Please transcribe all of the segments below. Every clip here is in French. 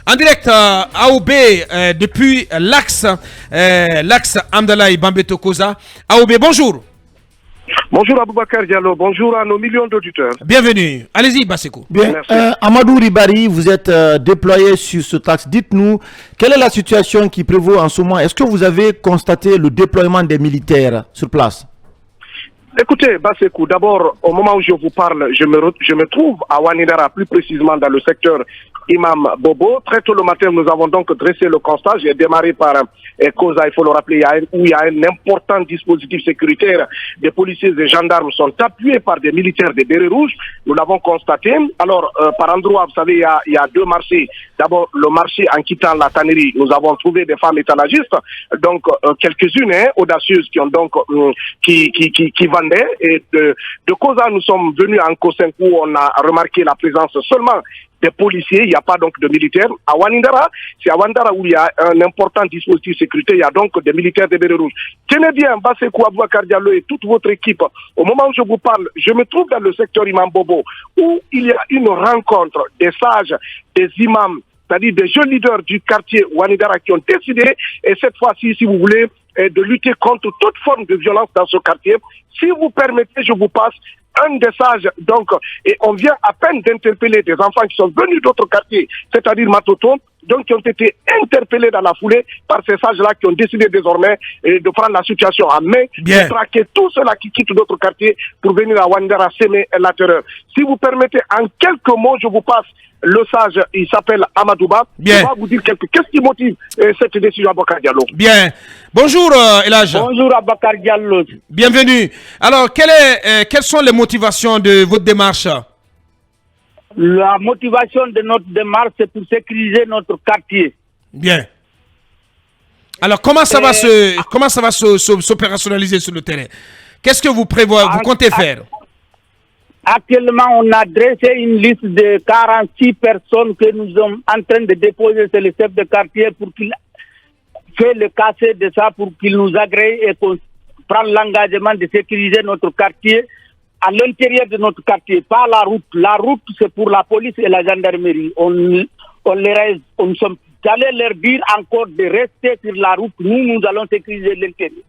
En direct AOB depuis l'axe Amdalaï Bambeto Koza. AOB, bonjour. Bonjour Aboubakar Diallo, bonjour à nos millions d'auditeurs. Bienvenue. Allez-y, Basekou. Bien. Amadou Ribari, vous êtes déployé sur ce axe. Dites-nous, quelle est la situation qui prévaut en ce moment? Est-ce que vous avez constaté le déploiement des militaires sur place? Écoutez, Basekou, d'abord, au moment où je vous parle, je me trouve à Wanidara, plus précisément dans le secteur Imam Bobo. Très tôt le matin, nous avons donc dressé le constat. J'ai démarré par Koza, il faut le rappeler, où il y a un important dispositif sécuritaire. Des policiers et gendarmes sont appuyés par des militaires des bérets rouges. Nous l'avons constaté. Alors, par endroit, vous savez, il y a deux marchés. D'abord, le marché en quittant la tannerie, nous avons trouvé des femmes étalagistes, donc quelques-unes audacieuses qui ont donc qui vendaient. Et de Koza, nous sommes venus en Kosenkou, on a remarqué la présence seulement des policiers, il n'y a pas donc de militaires. À Wanindara, c'est à Wanindara où il y a un important dispositif sécurité, il y a donc des militaires des bérets rouges. Tenez bien, Basekou, Aboubakar Diallo et toute votre équipe, au moment où je vous parle, je me trouve dans le secteur Imam Bobo, où il y a une rencontre des sages, des imams, c'est-à-dire des jeunes leaders du quartier Wanindara qui ont décidé, et cette fois-ci, si vous voulez, de lutter contre toute forme de violence dans ce quartier. Si vous permettez, je vous passe un des sages, donc, et on vient à peine d'interpeller des enfants qui sont venus d'autres quartiers, c'est-à-dire Matoto, donc qui ont été interpellés dans la foulée par ces sages-là qui ont décidé désormais de prendre la situation en main, de traquer tous ceux-là qui quittent d'autres quartiers pour venir à Wanidara semer la terreur. Si vous permettez, en quelques mots, je vous passe le sage, il s'appelle Amadouba. Bien. Je vais vous dire qu'est-ce qui motive cette décision à Bakar Diallo. Bien. Bonjour Elhaj. Bonjour Aboubakar Diallo. Bienvenue. Alors, quelles sont les motivations de votre démarche? La motivation de notre démarche, c'est pour sécuriser notre quartier. Bien. Alors, comment ça va s'opérationnaliser sur le terrain? Qu'est-ce que vous prévoyez, vous comptez faire? Actuellement, on a dressé une liste de 46 personnes que nous sommes en train de déposer sur le chef de quartier pour qu'il fait le casser de ça, pour qu'il nous agrée et qu'on prenne l'engagement de sécuriser notre quartier à l'intérieur de notre quartier, pas la route. La route, c'est pour la police et la gendarmerie. Nous sommes allés leur dire encore de rester sur la route. Nous allons sécuriser l'intérieur.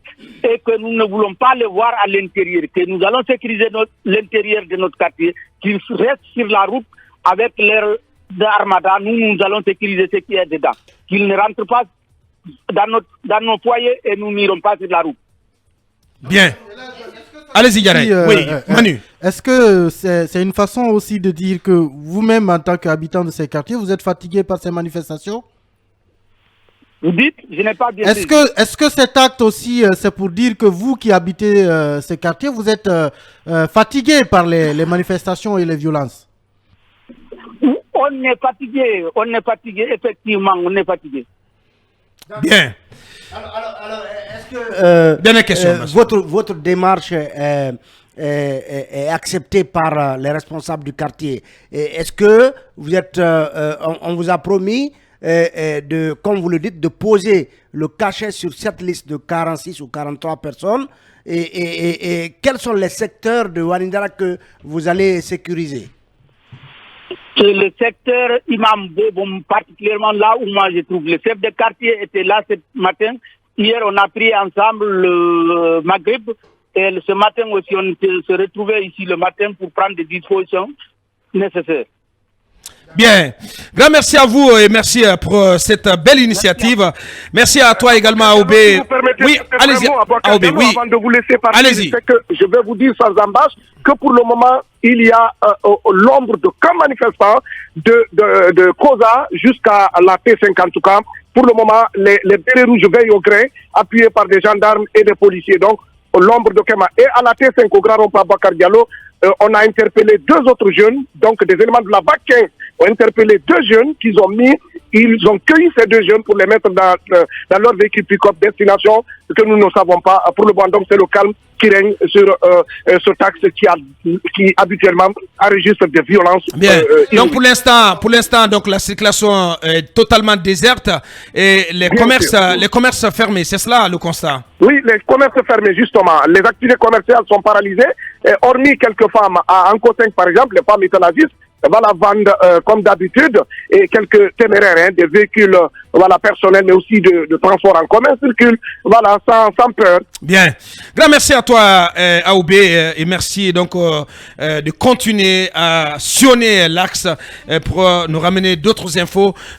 Et que nous ne voulons pas les voir à l'intérieur. Que nous allons sécuriser l'intérieur de notre quartier. Qu'ils restent sur la route avec leurs armadas. Nous allons sécuriser ce qui est dedans. Qu'ils ne rentrent pas dans nos foyers et nous n'irons pas sur la route. Bien. Allez-y, Yarek. Oui, Manu. Est-ce que c'est une façon aussi de dire que vous-même, en tant qu'habitant de ces quartiers, vous êtes fatigué par ces manifestations? Vous dites? Je n'ai pas bien dit. Est-ce que cet acte aussi, c'est pour dire que vous qui habitez ces quartiers, vous êtes fatigué par les manifestations et les violences? On est fatigué, effectivement, on est fatigué. Bien. Alors est-ce que dernière question, votre démarche est acceptée par les responsables du quartier? Est-ce que vous êtes, on vous a promis, comme vous le dites, de poser le cachet sur cette liste de 46 ou 43 personnes et quels sont les secteurs de Wanindara que vous allez sécuriser? C'est le secteur Imam Bobo, particulièrement là où moi je trouve. Le chef de quartier était là ce matin. Hier, on a pris ensemble le Maghreb. Et ce matin aussi, on se retrouvait ici le matin pour prendre des dispositions nécessaires. Bien. Grand merci à vous et merci pour cette belle initiative. Merci à toi également, AOB. Oui, allez-y, AOB. Oui. Avant de vous laisser partir, c'est que je vais vous dire sans embâche que pour le moment, il y a l'ombre de camps manifestants de Koza jusqu'à la T5 en tout cas. Pour le moment, les bérets rouges veillent au grain, appuyés par des gendarmes et des policiers. Donc, l'ombre de Kema. Et à la T5 au Grand Rond-Point Bakar Diallo, on a interpellé deux autres jeunes, donc des éléments de la BAC 15 ont interpellé deux jeunes qu'ils ont mis, ils ont cueilli ces deux jeunes pour les mettre dans leur véhicule pick-up destination que nous ne savons pas. Pour le moment, donc c'est le calme qui règne sur ce taxe qui habituellement enregistre des violences. Bien. Donc pour l'instant, donc la circulation est totalement déserte et les commerces fermés, c'est cela le constat? Oui, les commerces fermés justement. Les activités commerciales sont paralysées, et hormis quelques femmes à Anko 5 par exemple, les femmes étalagistes, voilà, vendent comme d'habitude, et quelques téméraires, hein, des véhicules voilà, personnels, mais aussi de transport en commun circulent, voilà, sans peur. Bien. Grand merci à toi, Aoubé, et merci donc de continuer à sillonner l'axe pour nous ramener d'autres infos.